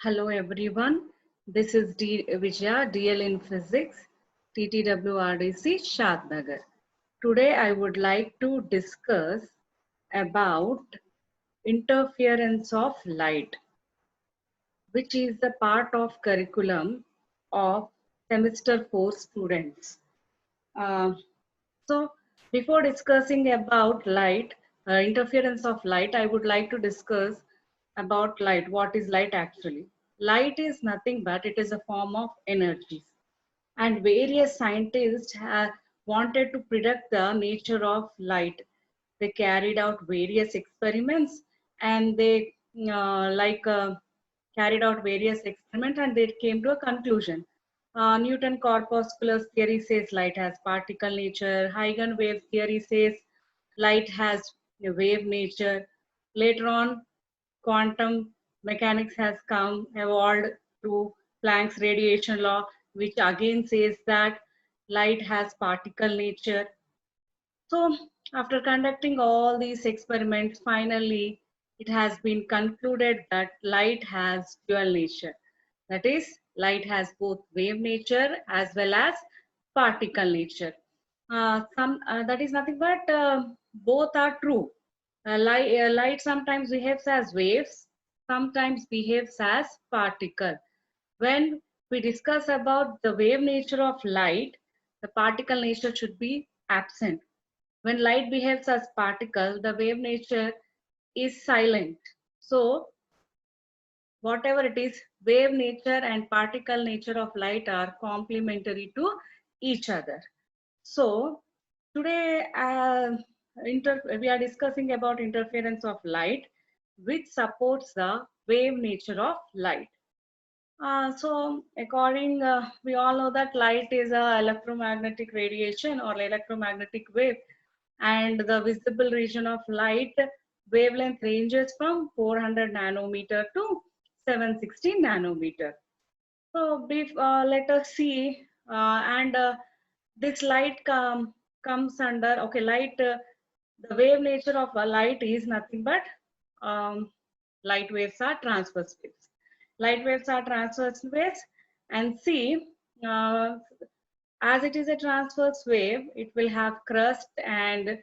Hello everyone, this is Vijaya, DL in Physics, TTWRDC, Shadnagar. Today I would like to discuss about interference of light, which is the part of curriculum of semester 4 students. Uh, so before discussing about light, interference of light, I would like to discuss about light. What is light actually? Light is nothing but it is a form of energy. And various scientists have wanted to predict the nature of light. They carried out various experiments and they carried out various experiments and they came to a conclusion. Newton corpusculus theory says light has particle nature. Eigenwave theory says light has a wave nature. Later on, quantum mechanics has come evolved through Planck's radiation law, which again says that light has particle nature. So after conducting all these experiments, finally it has been concluded that light has dual nature. That is, light has both wave nature as well as particle nature. That is nothing but both are true. Light sometimes behaves as waves, sometimes behaves as particle. When we discuss about the wave nature of light, the particle nature should be absent. When light behaves as particle, the wave nature is silent. So whatever it is, wave nature and particle nature of light are complementary to each other. So today we are discussing about interference of light, which supports the wave nature of light. We all know that light is a electromagnetic radiation or electromagnetic wave, and the visible region of light wavelength ranges from 400 nanometer to 760 nanometer. So let us see, and this light comes under, okay, the wave nature of a light is nothing but um, light waves are transverse waves. Light waves are transverse waves, and see, uh, as it is a transverse wave, it will have crust and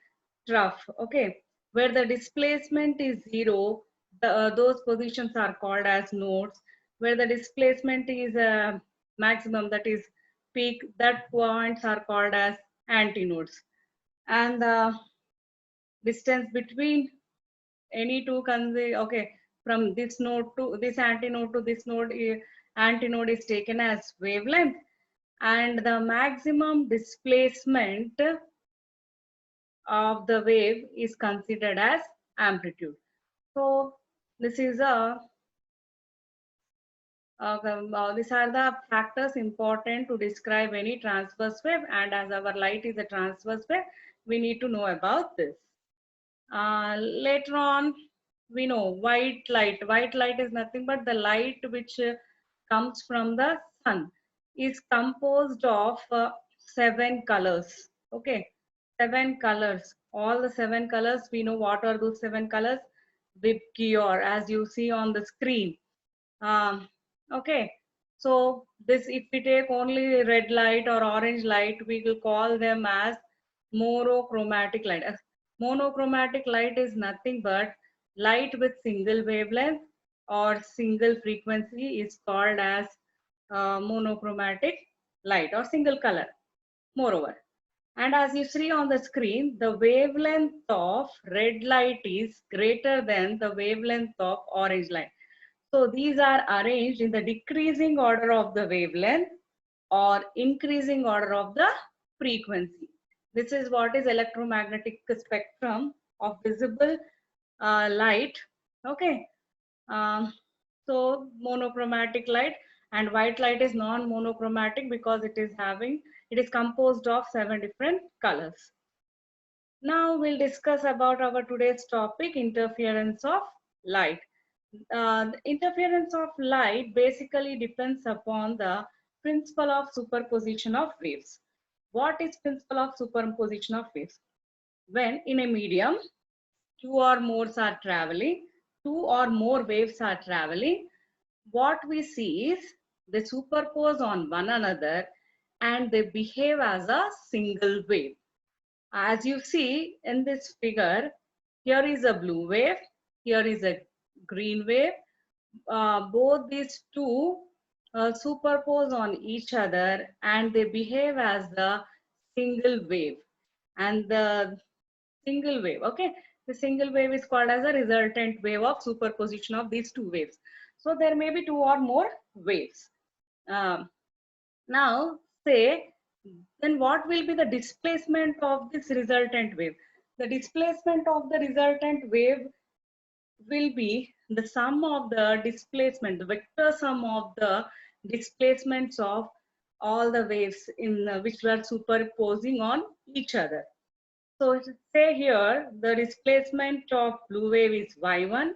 trough, okay, where the displacement is zero. Those positions are called as nodes. Where the displacement is maximum, that is peak, that points are called as antinodes. And the distance between any two okay, from this node to this antinode to this node, antinode is taken as wavelength, and the maximum displacement of the wave is considered as amplitude. So this is these are the factors important to describe any transverse wave, and as our light is a transverse wave, we need to know about this. Later on, we know white light. White light is nothing but the light which comes from the sun, is composed of 7 colors. Okay, 7 colors. All the 7 colors, we know what are those 7 colors. Vibgyor, as you see on the screen. Okay, so this, if we take only red light or orange light, we will call them as monochromatic light. Monochromatic light is nothing but light with single wavelength or single frequency is called as monochromatic light or single color. Moreover, and as you see on the screen, the wavelength of red light is greater than the wavelength of orange light. So these are arranged in the decreasing order of the wavelength or increasing order of the frequency. This is what is electromagnetic spectrum of visible light. Okay. Um, so monochromatic light, and white light is non-monochromatic because it is composed of 7 different colors. Now we'll discuss about our today's topic, interference of light. The interference of light basically depends upon the principle of superposition of waves. What is principle of superposition of waves? When in a medium, two or more waves are traveling, what we see is they superpose on one another and they behave as a single wave. As you see in this figure, here is a blue wave, here is a green wave. Both these two superpose on each other and they behave as the single wave. And the single wave, okay, the single wave is called as a resultant wave of superposition of these two waves. So there may be two or more waves. Um, Now say, then what will be the displacement of this resultant wave? The displacement of the resultant wave will be the sum of the displacement, the vector sum of the displacements of all the waves in which were superposing on each other. So say here the displacement of blue wave is y1,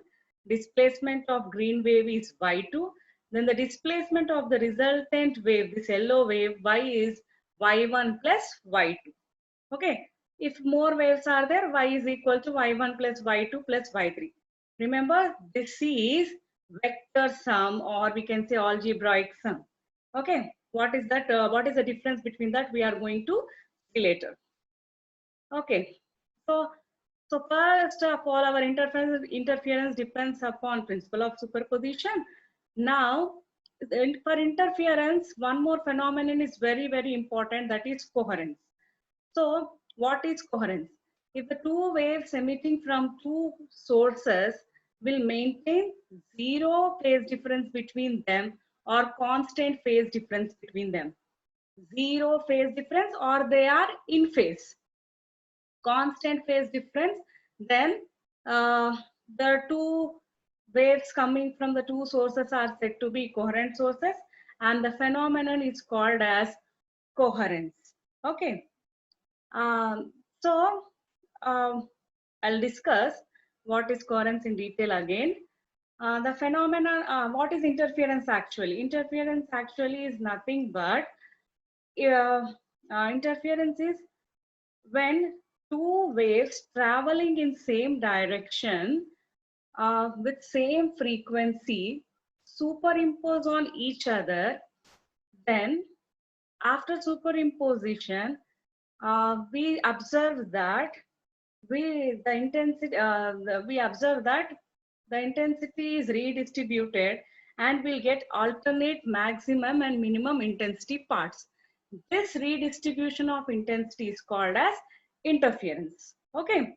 displacement of green wave is y2, then the displacement of the resultant wave, this yellow wave, y is y1 plus y2. Okay, if more waves are there, y is equal to y1 plus y2 plus y3. Remember, this is vector sum, or we can say algebraic sum. Okay, what is that? What is the difference between that? We are going to see later. Okay, so first of all, our interference depends upon principle of superposition. Now, for interference, one more phenomenon is very important, that is coherence. So what is coherence? If the two waves emitting from two sources will maintain zero phase difference between them or constant phase difference between them. Zero phase difference or they are in phase. Constant phase difference, then the two waves coming from the two sources are said to be coherent sources, and the phenomenon is called as coherence. Okay. So I'll discuss what is coherence in detail again. The phenomenon, what is interference actually? Interference actually is nothing but interference is when two waves traveling in same direction with same frequency superimpose on each other, then after superimposition we observe that we observe that the intensity is redistributed and we'll get alternate maximum and minimum intensity parts. This redistribution of intensity is called as interference. Okay,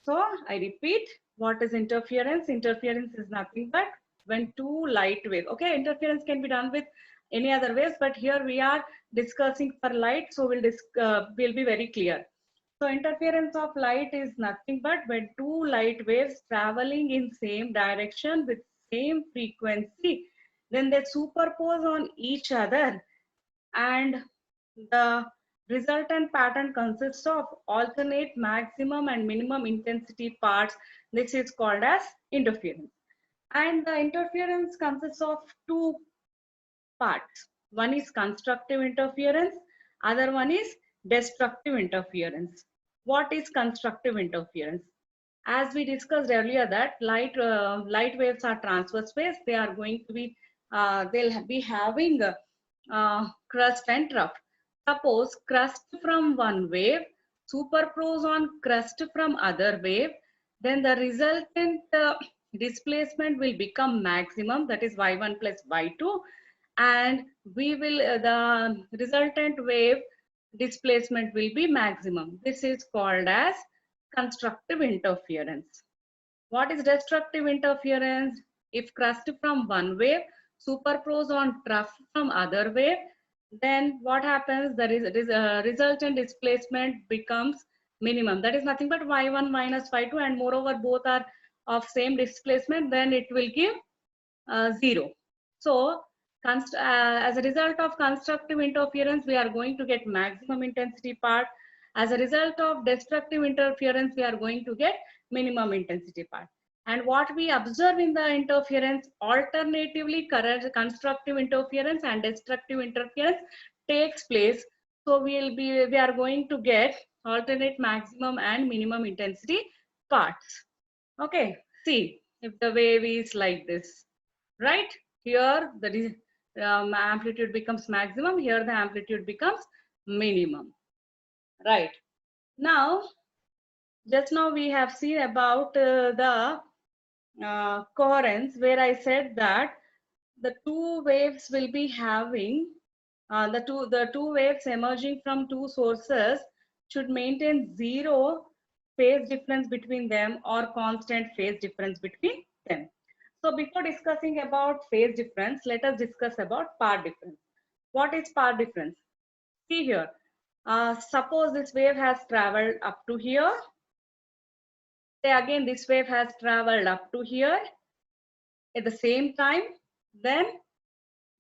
so I repeat, what is interference? Interference is nothing but when two light waves, okay, interference can be done with any other waves, but here we are discussing for light, so we'll be very clear. So interference of light is nothing but when two light waves traveling in same direction with same frequency, then they superpose on each other and the resultant pattern consists of alternate maximum and minimum intensity parts. This is called as interference. And the interference consists of two parts. One is constructive interference, other one is destructive interference. What is constructive interference? As we discussed earlier that light waves are transverse waves. They are going to be, they'll be having crust and trough. Suppose crust from one wave superpose on crust from other wave, then the resultant displacement will become maximum, that is y1 plus y2, and we will the resultant wave displacement will be maximum. This is called as constructive interference. What is destructive interference? If crust from one wave superpose on trough from other wave, then what happens? The resultant displacement becomes minimum. That is nothing but y1 minus y2, and moreover both are of same displacement, then it will give 0. So as a result of constructive interference, we are going to get maximum intensity part. As a result of destructive interference, we are going to get minimum intensity part. And what we observe in the interference, alternatively constructive interference and destructive interference takes place. So we are going to get alternate maximum and minimum intensity parts. Okay, see if the wave is like this, right? Here the amplitude becomes maximum. Here the amplitude becomes minimum. Right. Now, just now we have seen about the coherence, where I said that the two waves will be having the two waves emerging from two sources should maintain zero phase difference between them or constant phase difference between them. So before discussing about phase difference, let us discuss about path difference. What is path difference? See here. Suppose this wave has traveled up to here. Say again, this wave has traveled up to here at the same time. Then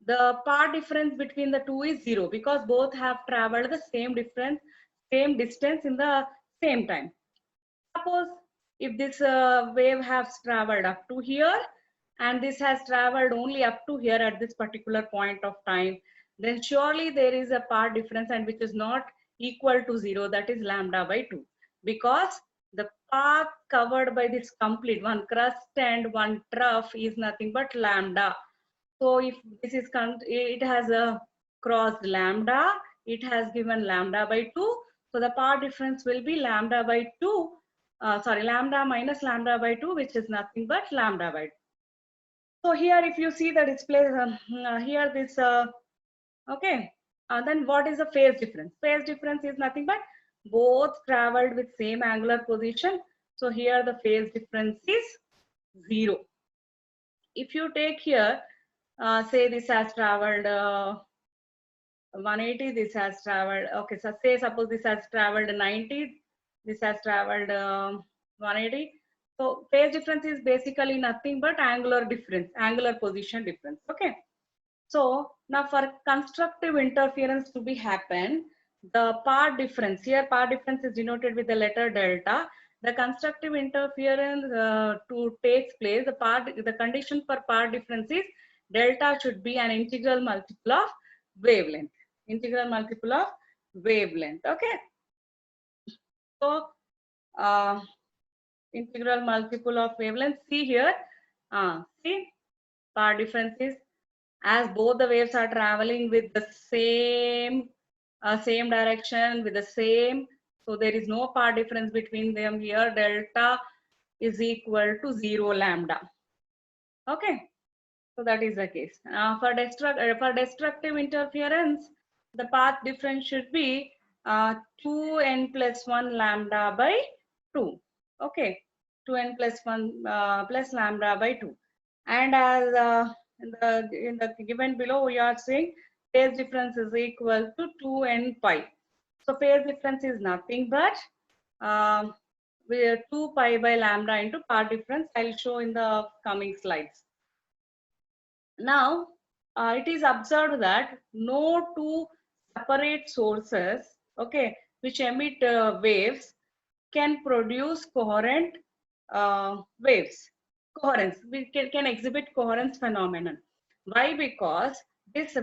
the path difference between the two is zero because both have traveled the same distance in the same time. Suppose if this wave has traveled up to here and this has traveled only up to here at this particular point of time, then surely there is a path difference and which is not equal to zero, that is lambda by 2, because the path covered by this complete one crust and one trough is nothing but lambda. So if this is, it has a crossed lambda, it has given lambda by 2. So the path difference will be lambda by 2, lambda minus lambda by 2, which is nothing but lambda by 2. So here, if you see the display, here this, okay, then what is the phase difference? Phase difference is nothing but both traveled with same angular position. So here the phase difference is 0. If you take here, say this has traveled 180, this has traveled, okay, so say suppose this has traveled 90, this has traveled 180. So phase difference is basically nothing but angular difference, angular position difference. Okay. So now for constructive interference to be happen, the path difference, here path difference is denoted with the letter delta. The constructive interference to takes place, the condition for path difference is delta should be an integral multiple of wavelength. Integral multiple of wavelength. Okay. So integral multiple of wavelength. See here. See path difference is, as both the waves are traveling with the same direction with the same, so there is no path difference between them. Here delta is equal to 0 lambda. Okay, so that is the case. For destructive interference, the path difference should be 2n plus 1 lambda by 2. Okay, 2n plus 1 plus lambda by 2. And as in the given below, we are saying phase difference is equal to 2n pi. So phase difference is nothing but 2 pi by lambda into path difference. I'll show in the coming slides. Now, it is observed that no two separate sources, okay, which emit waves can produce coherent waves. Coherence, we can exhibit coherence phenomenon. Why? Because this,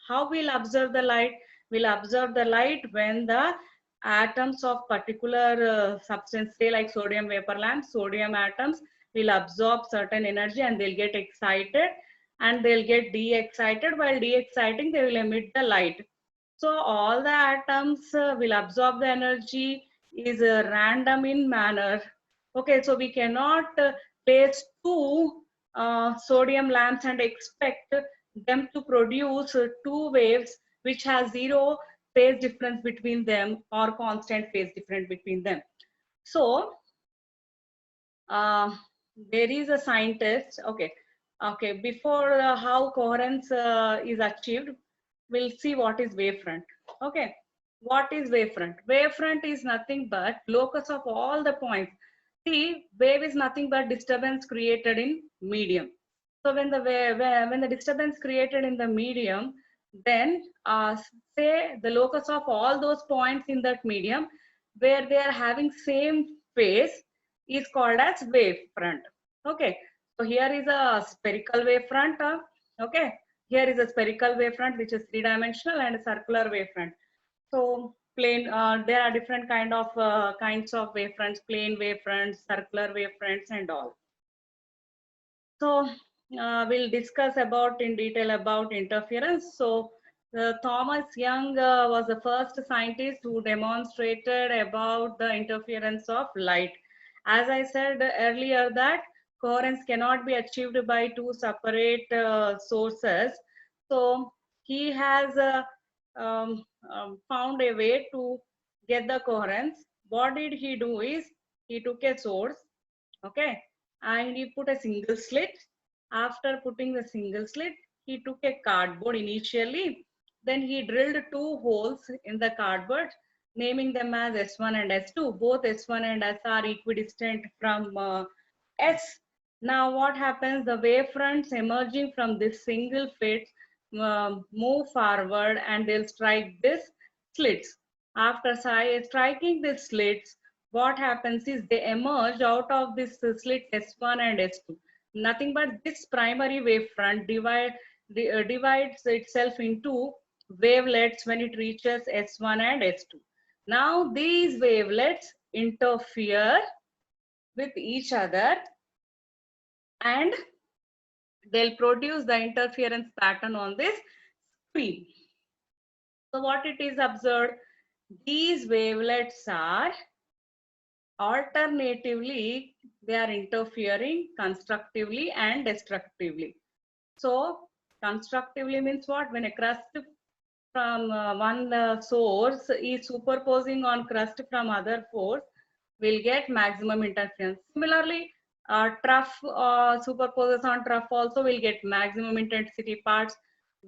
how we'll observe the light? We'll observe the light when the atoms of particular substance, say like sodium vapor lamp, sodium atoms will absorb certain energy and they'll get excited and they'll get de-excited. While de-exciting, they will emit the light. So all the atoms will absorb the energy, is random in manner. Okay, so we cannot place two sodium lamps and expect them to produce two waves which has zero phase difference between them or constant phase difference between them. So there is a scientist, okay, before how coherence is achieved, we'll see what is wavefront. Okay, what is wavefront? Wavefront is nothing but locus of all the points. See, wave is nothing but disturbance created in medium. So when the wave, when the disturbance created in the medium, then say the locus of all those points in that medium where they are having same phase is called as wavefront. Okay, so here is a spherical wavefront. Okay, here is a spherical wavefront which is three-dimensional and a circular wavefront. So plane, there are different kinds of wavefronts, plane wavefronts, circular wavefronts, and all. So we'll discuss about in detail about interference. So Thomas Young was the first scientist who demonstrated about the interference of light. As I said earlier that coherence cannot be achieved by two separate sources. So he has found a way to get the coherence. What did he do is he took a source, okay, and he put a single slit. After putting the single slit, he took a cardboard initially, then he drilled two holes in the cardboard, naming them as S1 and S2. Both S1 and S are equidistant from S. Now what happens? The wavefronts emerging from this single fit move forward and they'll strike this slits. After striking the slits, what happens is they emerge out of this slit S1 and S2. Nothing but this primary wavefront divides itself into wavelets when it reaches S1 and S2. Now these wavelets interfere with each other and they'll produce the interference pattern on this screen. So what it is observed, these wavelets are alternatively, they are interfering constructively and destructively. So constructively means what? When a crust from one source is superposing on crust from other source, will get maximum interference. Similarly, trough superposes on trough also will get maximum intensity parts,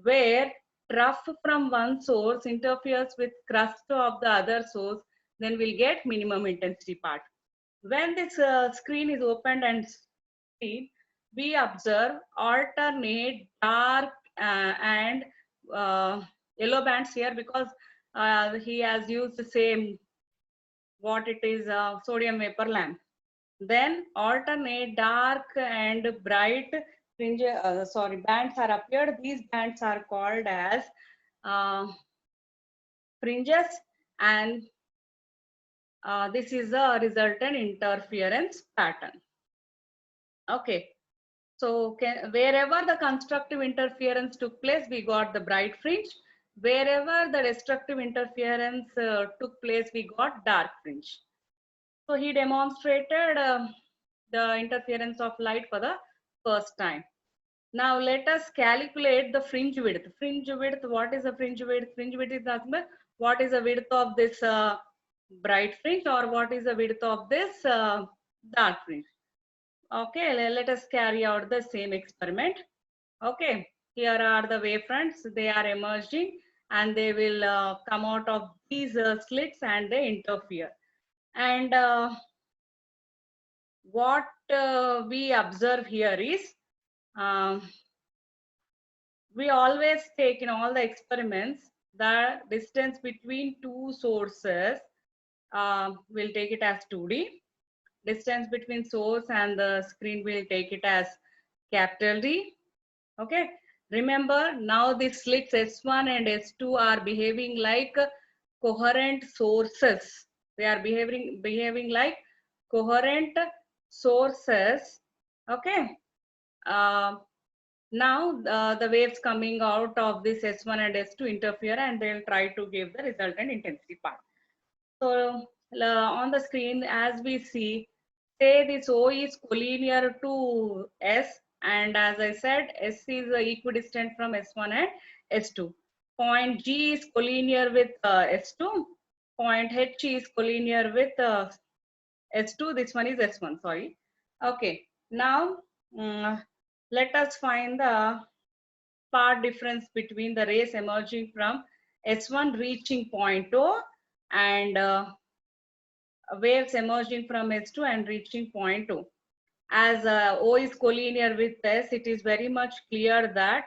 where trough from one source interferes with crust of the other source, then we'll get minimum intensity part. When this screen is opened and seen, we observe alternate dark and yellow bands here because he has used the same what it is sodium vapor lamp. Then alternate dark and bright fringe, bands are appeared. These bands are called as uh, fringes, and this is the resultant interference pattern. Okay, so wherever the constructive interference took place, we got the bright fringe. Wherever the destructive interference took place, we got dark fringe. So he demonstrated the interference of light for the first time. Now let us calculate the fringe width. Fringe width, what is the fringe width? Fringe width is nothing but what is the width of this bright fringe or what is the width of this dark fringe. Okay, let us carry out the same experiment. Okay, here are the wavefronts. They are emerging and they will come out of these slits and they interfere. And what we observe here is we always take in all the experiments the distance between two sources, we'll take it as 2D. Distance between source and the screen, we'll take it as capital D. Okay, remember now the slits S1 and S2 are behaving like coherent sources. They are behaving like coherent sources. Okay, now the waves coming out of this S1 and S2 interfere and they'll try to give the resultant intensity part. So on the screen, as we see, say this O is collinear to S, and as I said, S is equidistant from S1 and S2. Point G is collinear with S2. Point H is collinear with S2. This one is S1, sorry. Okay, now let us find the part difference between the rays emerging from S1 reaching point O and waves emerging from S2 and reaching point O. As O is collinear with S, it is very much clear that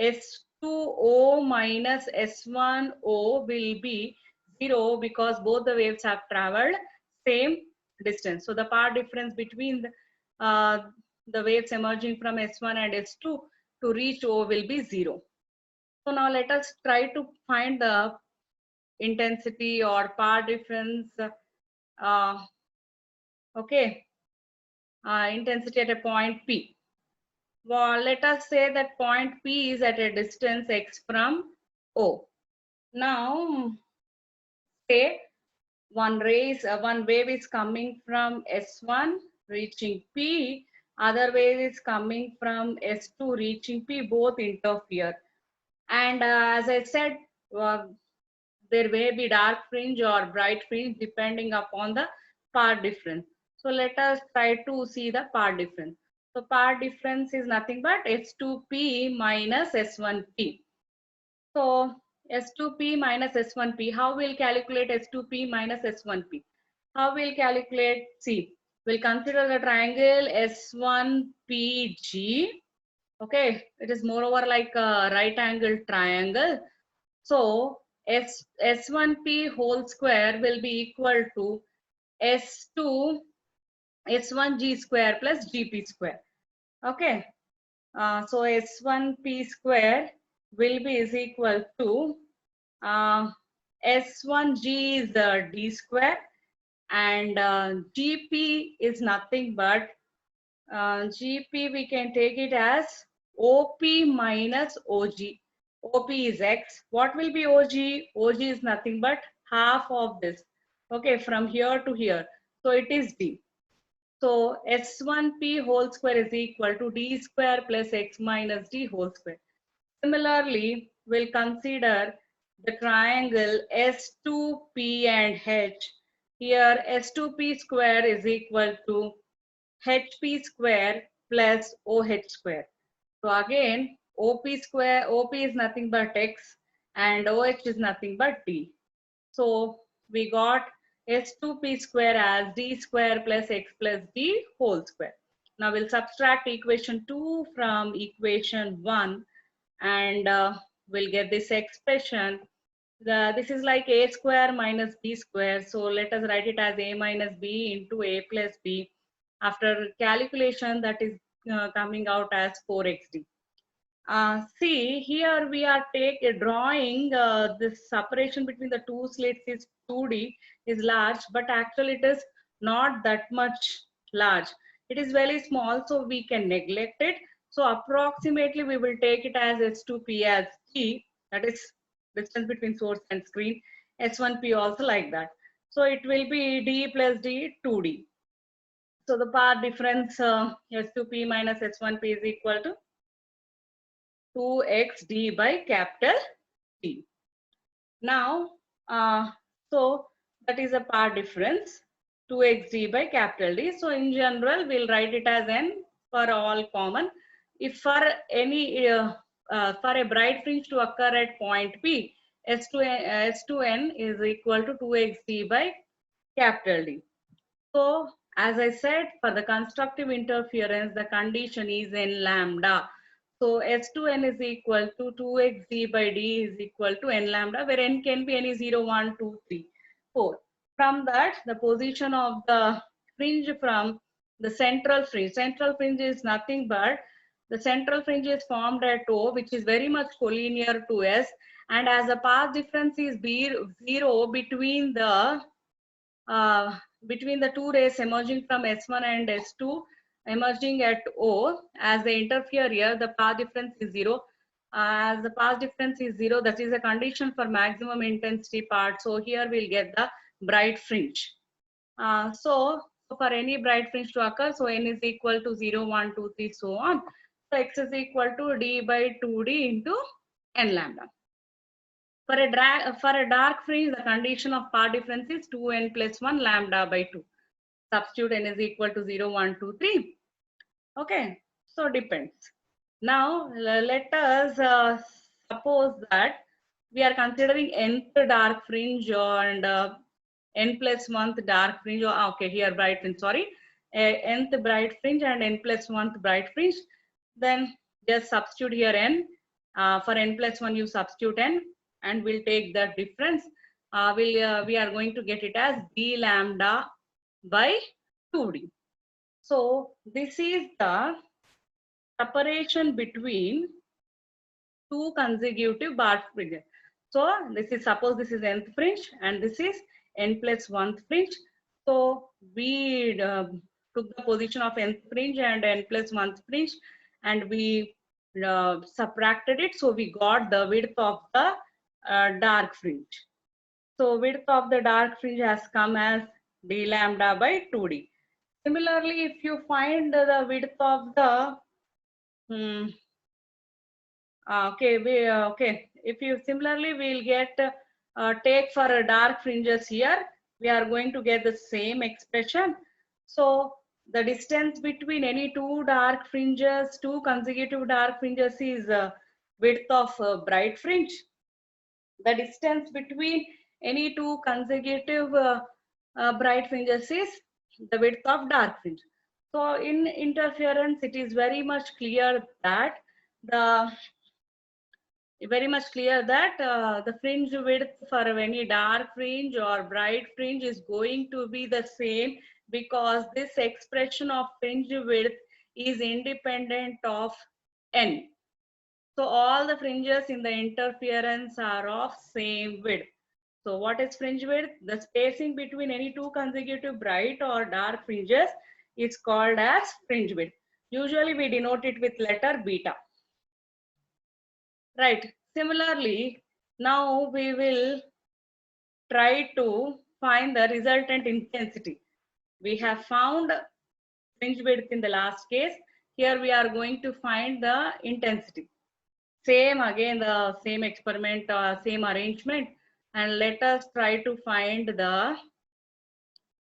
S2O minus S1O will be 0 because both the waves have traveled same distance. So the part difference between the waves emerging from S1 and S2 to reach O will be 0. So now let us try to find the intensity or part difference. Okay, intensity at a point P. Well, let us say that point P is at a distance x from O. Now, say one wave is coming from S1 reaching P, other wave is coming from S2 reaching P, both interfere. And as I said, uh, there may be dark fringe or bright fringe depending upon the path difference. So let us try to see the path difference. So path difference is nothing but S2P minus S1P. So S2P minus S1P, how we'll calculate S2P minus S1P? How we'll calculate? See, we'll consider the triangle S1PG. Okay, it is moreover like a right angle triangle. So S1P whole square will be equal to S2 S1G square plus GP square. Okay, so S1P square will be is equal to S1G is D square, and GP is nothing but GP, we can take it as OP minus OG. OP is X. What will be OG? OG is nothing but half of this. Okay, from here to here. So it is D. So S1P whole square is equal to D square plus X minus D whole square. Similarly, we'll consider the triangle S2P and H. Here S2P square is equal to HP square plus OH square. So again, OP is nothing but X and OH is nothing but D. So we got S2P square as D square plus X plus D whole square. Now we'll subtract equation 2 from equation 1, and we'll get this expression. This is like A square minus B square. So let us write it as A minus B into A plus B. After calculation, that is coming out as 4xd. See, here we are drawing this separation between the two slits is 2D is large, but actually it is not that much large. It is very small, so we can neglect it. So approximately we will take it as S2P as G, that is distance between source and screen, S1P also like that. So it will be D plus D 2D. So the path difference S2P minus S1P is equal to 2xd by capital T. Now, so that is a path difference 2xd by capital D. So in general, we'll write it as n for all common. If for any for a bright fringe to occur at point P, S2n is equal to 2xd by capital D. So as I said, for the constructive interference, the condition is n lambda. So S2n is equal to 2xd by d is equal to n lambda, where n can be any 0, 1, 2, 3, 4. From that, the position of the fringe from the central fringe is nothing but the central fringe is formed at O, which is very much collinear to S, and as the path difference is 0 between the two rays emerging from S1 and S2 emerging at O, as they interfere here, the path difference is 0. As the path difference is 0, that is a condition for maximum intensity part. So here we'll get the bright fringe. So for any bright fringe to occur, so n is equal to 0, 1, 2, 3, so on. So x is equal to d by 2d into n lambda. For a dark fringe, the condition of path difference is 2n plus 1 lambda by 2. Substitute n is equal to 0, 1, 2, 3. Okay, so depends. Now let us suppose that we are considering nth dark fringe and n plus 1th dark fringe. Okay, here bright fringe, sorry. Nth bright fringe and n plus 1th bright fringe. Then just substitute here n. For n plus 1, you substitute n, and we'll take that difference. We are going to get it as d lambda by 2d. So this is the separation between two consecutive bar fringes. So this is, suppose this is nth fringe and this is n plus 1th fringe. So we took the position of nth fringe and n plus 1th fringe, and we subtracted it. So we got the width of the dark fringe. So width of the dark fringe has come as d lambda by 2d. Similarly, if you find the width of the okay, if you similarly we'll get take for a dark fringes here, we are going to get the same expression. So the distance between any two dark fringes, two consecutive dark fringes is width of bright fringe. The distance between any two consecutive bright fringes is the width of dark fringe. So in interference, it is very much clear that the the fringe width for any dark fringe or bright fringe is going to be the same, because this expression of fringe width is independent of n. So all the fringes in the interference are of same width. So what is fringe width? The spacing between any two consecutive bright or dark fringes is called as fringe width. Usually we denote it with letter beta. Right. Similarly, now we will try to find the resultant intensity. We have found fringe width in the last case. Here we are going to find the intensity. Same again, the same experiment, same arrangement, and let us try to find the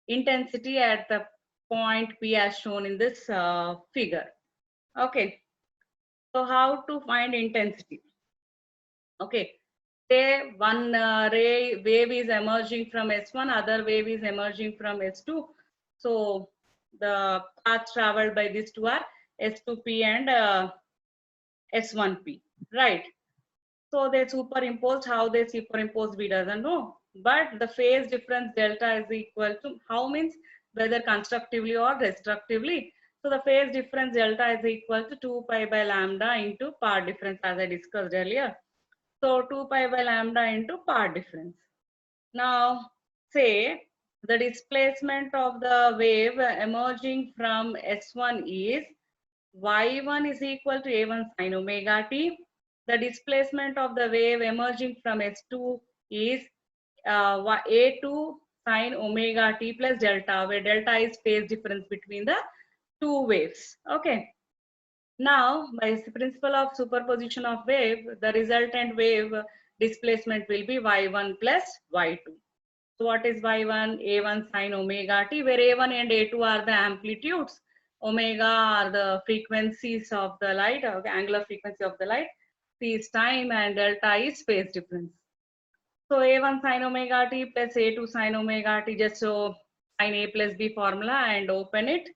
intensity at the point P as shown in this figure. Okay. So how to find intensity? Okay. Say one ray wave is emerging from S1, other wave is emerging from S2. So the paths traveled by these two are S2P and S1P, right? So they superimpose. How they superimpose, we doesn't know. But the phase difference delta is equal to, how means whether constructively or destructively. So the phase difference delta is equal to 2 pi by lambda into path difference, as I discussed earlier. So 2 pi by lambda into path difference. Now say the displacement of the wave emerging from S1 is y1 is equal to a1 sine omega t. The displacement of the wave emerging from S2 is a2 sine omega t plus delta, where delta is phase difference between the two waves. Okay. Now, by the principle of superposition of wave, the resultant wave displacement will be y1 plus y2. So what is y1? A1 sine omega t, where a1 and a2 are the amplitudes, omega are the frequencies of the light, or the angular frequency of the light, t is time, and delta is phase difference. So a1 sine omega t plus a2 sine omega t, just so sine a plus b formula and open it.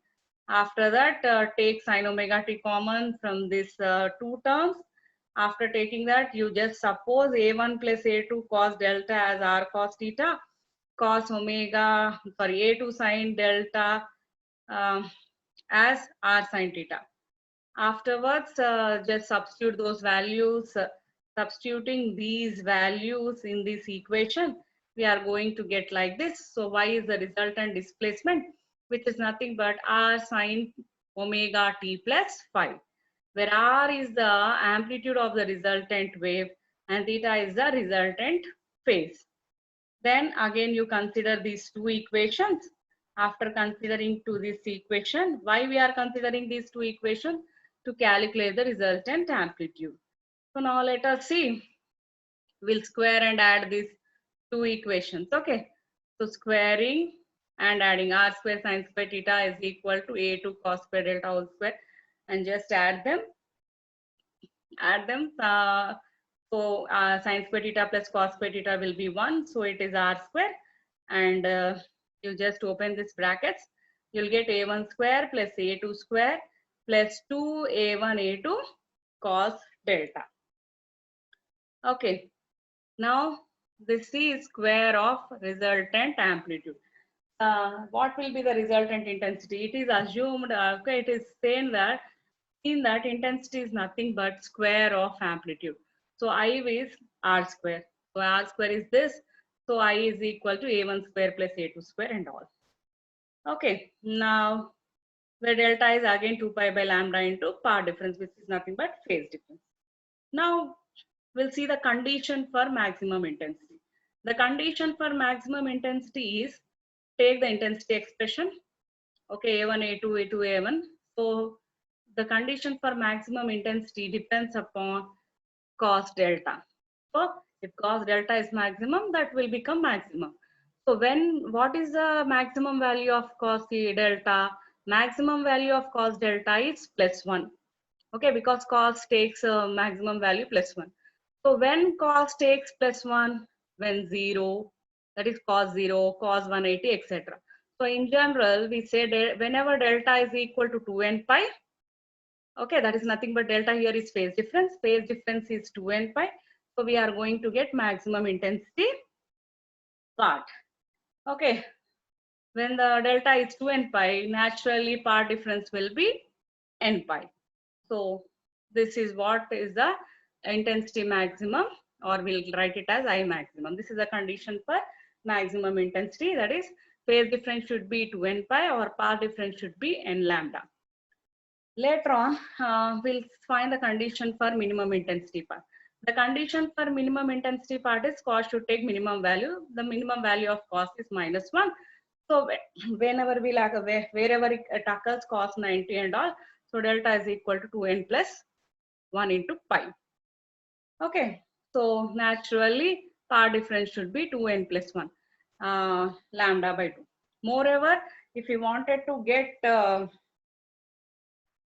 After that, take sine omega t common from these two terms. After taking that, you just suppose a1 plus a2 cos delta as r cos theta, cos omega, sorry, a2 sine delta as r sine theta. Afterwards, just substitute those values. Substituting these values in this equation, we are going to get like this. So y is the resultant displacement, which is nothing but r sine omega t plus phi, where r is the amplitude of the resultant wave and theta is the resultant phase. Then again you consider these two equations. After considering to this equation, why we are considering these two equations? To calculate the resultant amplitude. So now let us see. We'll square and add these two equations. Okay. So squaring and adding r square sine square theta is equal to a2 cos square delta whole square, and just add them. So sine square theta plus cos square theta will be 1. So it is r square. And you just open this brackets. You'll get a1 square plus a2 square plus 2a1 a2 cos delta. Okay. Now this is square of resultant amplitude. What will be the resultant intensity? It is assumed, okay, it is saying that in that intensity is nothing but square of amplitude. So I is r square. So r square is this. So I is equal to a1 square plus a2 square and all. Okay, now where delta is again 2 pi by lambda into path difference, which is nothing but phase difference. Now we'll see the condition for maximum intensity. The condition for maximum intensity is, take the intensity expression, okay, A1, A2, A2, A1. So the condition for maximum intensity depends upon cos delta. So if cos delta is maximum, that will become maximum. So what is the maximum value of cos delta? Maximum value of cos delta is +1. Okay, because cos takes a maximum value +1. So when cos takes +1, when 0, that is cos 0, cos 180, etc. So in general, we say whenever delta is equal to 2n pi, okay, that is nothing but delta here is phase difference. Phase difference is 2n pi. So we are going to get maximum intensity part. Okay, when the delta is 2n pi, naturally part difference will be n pi. So this is what is the intensity maximum, or we'll write it as I maximum. This is a condition for maximum intensity, that is phase difference should be 2n pi or path difference should be n lambda. Later on, we'll find the condition for minimum intensity part. The condition for minimum intensity part is cos should take minimum value. The minimum value of cos is -1. So whenever we like, wherever it occurs cos 90 and all, so delta is equal to 2n plus 1 into pi. Okay, so naturally part difference should be 2n plus 1, lambda by 2. Moreover, if you wanted to get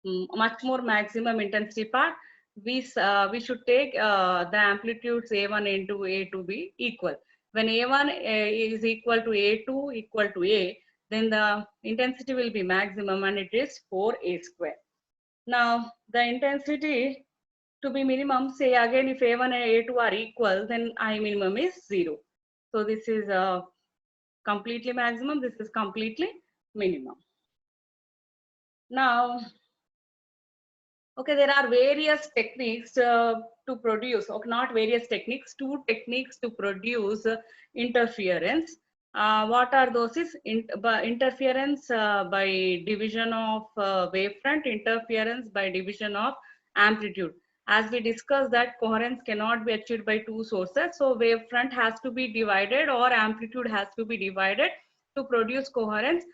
much more maximum intensity part, we should take the amplitudes A1 into A2 be equal. When A1 is equal to A2 equal to A, then the intensity will be maximum and it is 4A square. Now the intensity to be minimum, say again if A1 and A2 are equal, then I minimum is 0. So this is completely maximum, this is completely minimum. Now, okay, there are various techniques to produce, or not various techniques, 2 techniques to produce interference. What are those? Is interference by division of wavefront, interference by division of amplitude. As we discussed that coherence cannot be achieved by 2 sources, so wavefront has to be divided or amplitude has to be divided to produce coherence,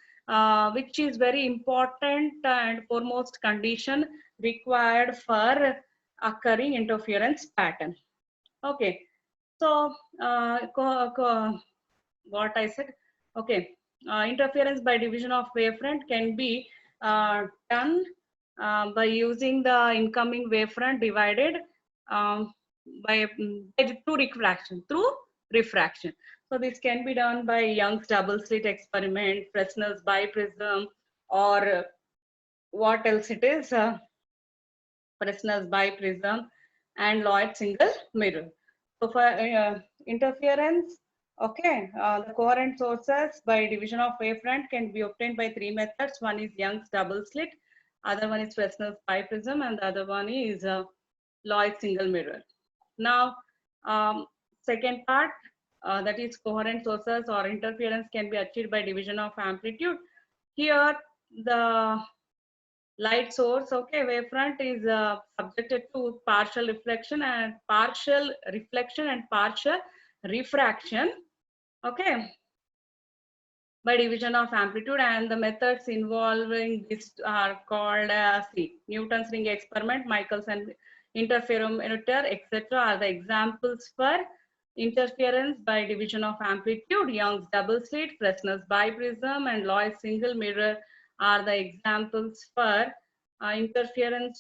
which is very important and foremost condition required for occurring interference pattern. Okay, so what I said, okay, interference by division of wavefront can be done by using the incoming wavefront divided by through refraction. So this can be done by Young's double slit experiment, Fresnel's biprism, or what else it is, Fresnel's biprism, and Lloyd single mirror. So for interference, okay, the coherent sources by division of wavefront can be obtained by 3 methods. One is Young's double slit, other one is Fresnel's biprism, and the other one is Lloyd single mirror. Now, second part, that is coherent sources or interference can be achieved by division of amplitude. Here, the light source, okay, wavefront is subjected to partial reflection and partial refraction, okay, by division of amplitude, and the methods involving this are called Newton's ring experiment, Michelson interferometer, etc. are the examples for interference by division of amplitude. Young's double slit, Fresnel's biprism, and Lloyd's single mirror are the examples for interference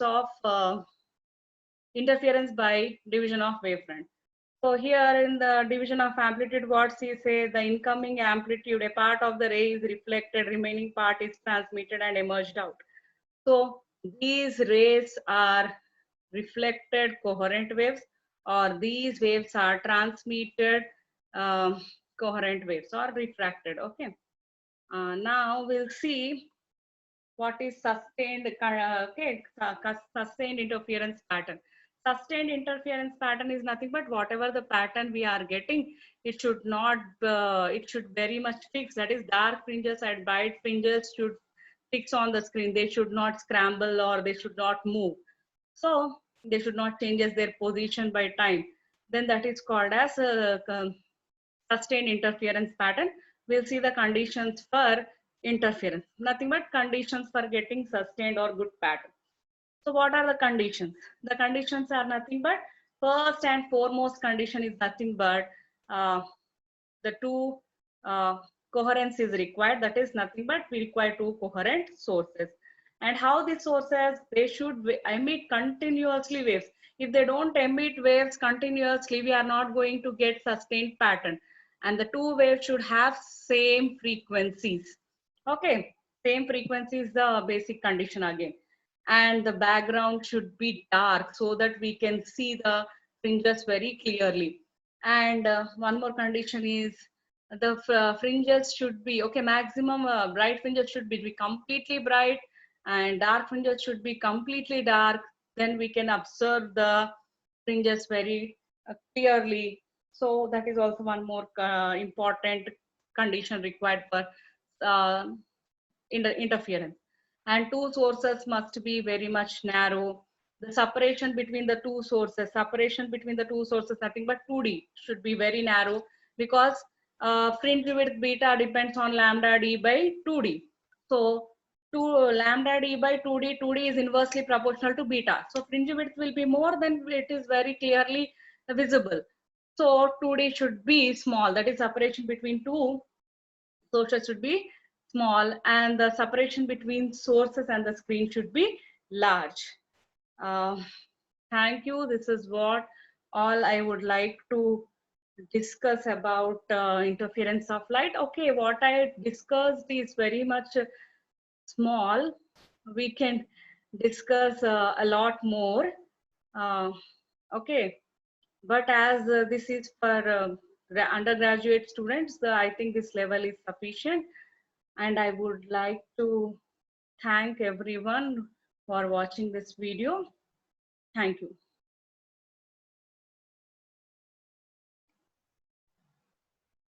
by division of wavefront. So here in the division of amplitude, what she say, the incoming amplitude, a part of the ray is reflected, remaining part is transmitted and emerged out. So these rays are reflected coherent waves, or these waves are transmitted coherent waves or refracted. Okay. Now we'll see what is sustained sustained interference pattern. Sustained interference pattern is nothing but whatever the pattern we are getting, it should not it should very much fix, that is dark fringes and bright fringes should fix on the screen. They should not scramble or they should not move. So they should not change their position by time. Then that is called as a sustained interference pattern. We'll see the conditions for interference. Nothing but conditions for getting sustained or good pattern. So what are the conditions? The conditions are nothing but, first and foremost condition is nothing but the two coherence is required. That is nothing but we require two coherent sources. And how the sources, they should emit continuously waves. If they don't emit waves continuously, we are not going to get sustained pattern. And the two waves should have same frequencies. Okay, same frequency is the basic condition again. And the background should be dark so that we can see the fringes very clearly. And one more condition is the fringes should be, okay, maximum bright fringes should be completely bright and dark fringes should be completely dark. Then we can observe the fringes very clearly. So that is also one more important condition required for uh, interference. And two sources must be very much narrow. The separation between the two sources, nothing but 2D should be very narrow, because fringe width beta depends on lambda d by 2D. So 2 lambda d by 2D, 2D is inversely proportional to beta. So fringe width will be more, than it is very clearly visible. So 2D should be small, that is separation between two sources should be small, and the separation between sources and the screen should be large. Uh, thank you. This is what all I would like to discuss about interference of light. Okay, what I discussed is very much small. We can discuss a lot more. Uh, okay, but as this is for undergraduate students, I think this level is sufficient. And I would like to thank everyone for watching this video. Thank you.